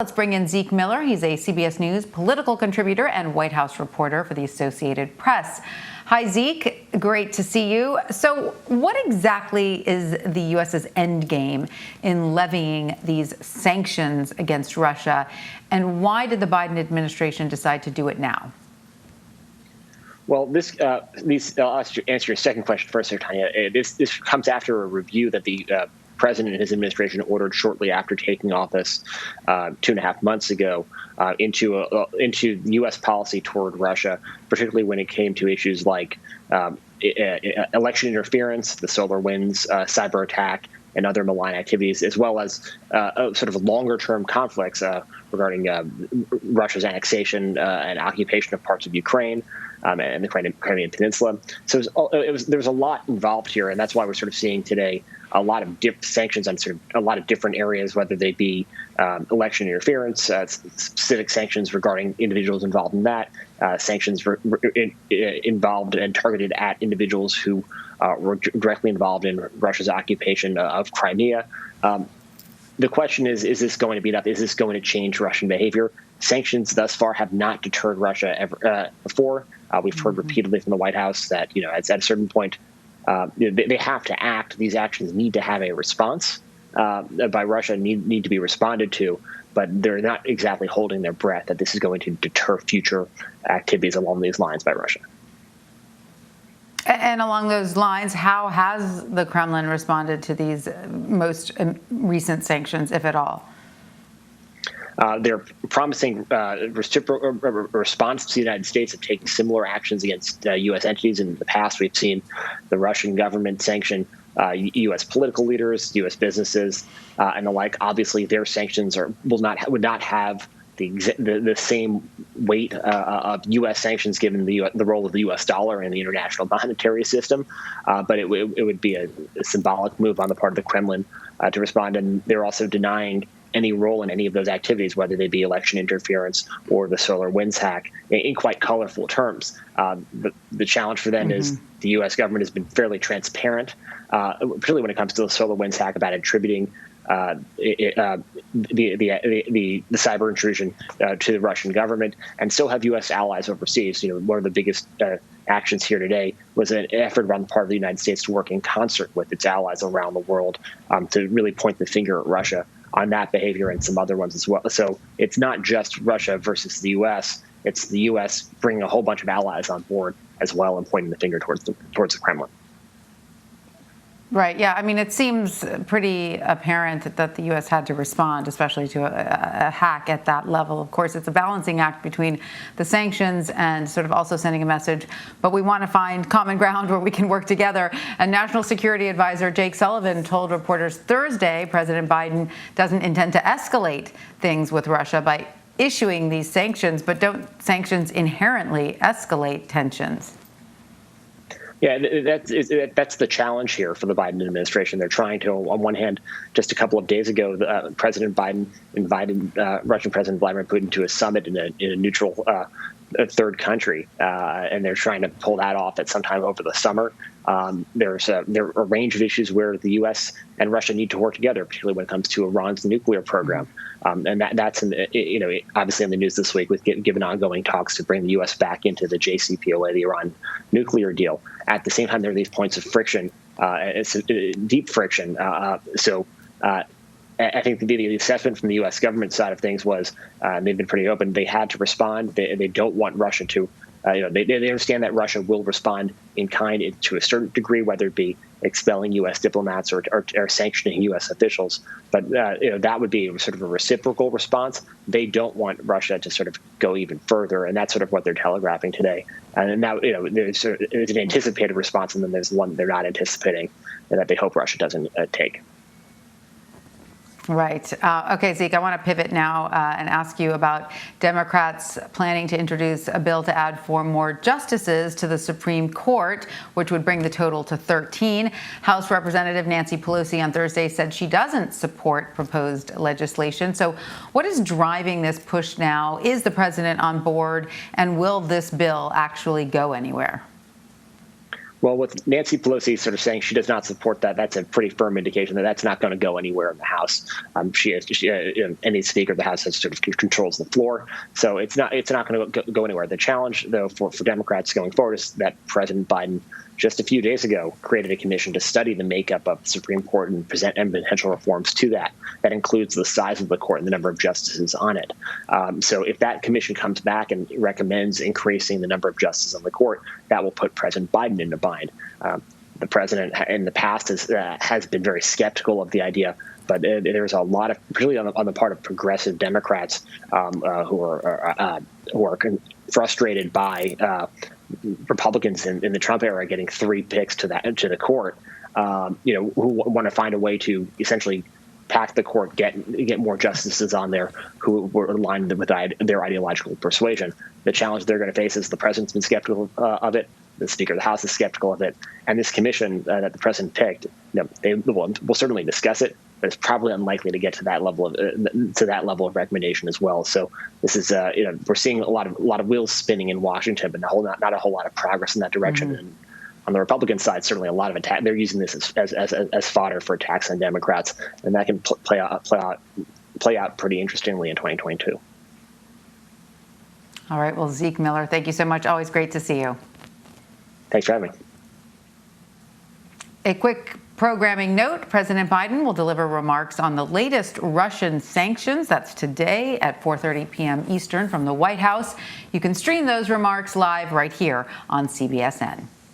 let's bring in Zeke Miller. He's a CBS News political contributor and White House reporter for the Associated Press. Hi, Zeke. Great to see you. So what exactly is the U.S.'s end game in levying these sanctions against Russia, and why did the Biden administration decide to do it now? Well, I'll answer your second question first, Tanya. This comes after a review that the president and his administration ordered shortly after taking office 2.5 months ago into U.S. policy toward Russia, particularly when it came to issues like election interference, the SolarWinds cyber attack, and other malign activities, as well as sort of longer-term conflicts regarding Russia's annexation and occupation of parts of Ukraine and the Crimean Peninsula. So there was a lot involved here, and that's why we're sort of seeing today a lot of sanctions on sort of a lot of different areas, whether they be election interference, specific sanctions regarding individuals involved in that, sanctions involved and targeted at individuals who were directly involved in Russia's occupation of Crimea. The question is this going to be enough? Is this going to change Russian behavior? Sanctions thus far have not deterred Russia ever before. We've heard repeatedly from the White House that, at a certain point, they have to act. These actions need to have a response by Russia, need to be responded to, but they're not exactly holding their breath that this is going to deter future activities along these lines by Russia. And along those lines, how has the Kremlin responded to these most recent sanctions, if at all? They're promising reciprocal response to the United States of taking similar actions against U.S. entities. In the past, we've seen the Russian government sanction U.S. political leaders, U.S. businesses, and the like. Obviously, their sanctions would not have the same weight of U.S. sanctions given the role of the U.S. dollar in the international monetary system, but it would be a symbolic move on the part of the Kremlin to respond. And they're also denying any role in any of those activities, whether they be election interference or the SolarWinds hack, in quite colorful terms. The challenge for them is the U.S. government has been fairly transparent, particularly when it comes to the SolarWinds hack, about attributing the cyber intrusion to the Russian government, and so have U.S. allies overseas. One of the biggest actions here today was an effort on the part of the United States to work in concert with its allies around the world to really point the finger at Russia on that behavior and some other ones as well. So it's not just Russia versus the U.S. It's the U.S. bringing a whole bunch of allies on board as well and pointing the finger towards the Kremlin. Right. Yeah. I mean, it seems pretty apparent that the U.S. had to respond, especially to a hack at that level. Of course, it's a balancing act between the sanctions and sort of also sending a message. But we want to find common ground where we can work together. And National Security Advisor Jake Sullivan told reporters Thursday President Biden doesn't intend to escalate things with Russia by issuing these sanctions. But don't sanctions inherently escalate tensions? Yeah, that's the challenge here for the Biden administration. They're trying to, on one hand, just a couple of days ago, President Biden invited Russian President Vladimir Putin to a summit in a neutral third country, and they're trying to pull that off at some time over the summer. There are a range of issues where the U.S. and Russia need to work together, particularly when it comes to Iran's nuclear program. And that's obviously in the news this week, with given ongoing talks to bring the U.S. back into the JCPOA, the Iran nuclear deal. At the same time, there are these points of friction. It's deep friction. So I think the assessment from the U.S. government side of things was they've been pretty open. They had to respond. They don't want Russia to. They understand that Russia will respond in kind to a certain degree, whether it be expelling U.S. diplomats or sanctioning U.S. officials. But that would be sort of a reciprocal response. They don't want Russia to sort of go even further, and that's sort of what they're telegraphing today. And now there's an anticipated response, and then there's one they're not anticipating, and that they hope Russia doesn't take. Right. Okay, Zeke, I want to pivot now and ask you about Democrats planning to introduce a bill to add 4 more justices to the Supreme Court, which would bring the total to 13. House Representative Nancy Pelosi on Thursday said she doesn't support proposed legislation. So what is driving this push now? Is the president on board, and will this bill actually go anywhere? Well, with Nancy Pelosi sort of saying she does not support that, that's a pretty firm indication that that's not going to go anywhere in the House. Any Speaker of the House has sort of controls the floor, so it's not going to go anywhere. The challenge, though, for Democrats going forward is that President Biden just a few days ago created a commission to study the makeup of the Supreme Court and present potential reforms to that. That includes the size of the court and the number of justices on it. So if that commission comes back and recommends increasing the number of justices on the court, that will put President Biden in a bind. The president in the past has been very skeptical of the idea, but there's a lot of, particularly on the part of progressive Democrats, who are frustrated by Republicans in the Trump era getting 3 picks to the court, who want to find a way to essentially pack the court, get more justices on there who were aligned with their ideological persuasion. The challenge they're going to face is the president's been skeptical of it. The Speaker of the House is skeptical of it, and this commission that the president picked, they will certainly discuss it, but it's probably unlikely to get to that level of recommendation as well. So this is, we're seeing a lot of wheels spinning in Washington, but not a whole lot of progress in that direction. Mm-hmm. And on the Republican side, certainly a lot of attack. They're using this as fodder for attacks on Democrats, and that can play out pretty interestingly in 2022. All right. Well, Zeke Miller, thank you so much. Always great to see you. Thanks for having me. A quick programming note, President Biden will deliver remarks on the latest Russian sanctions. That's today at 4:30 p.m. Eastern from the White House. You can stream those remarks live right here on CBSN.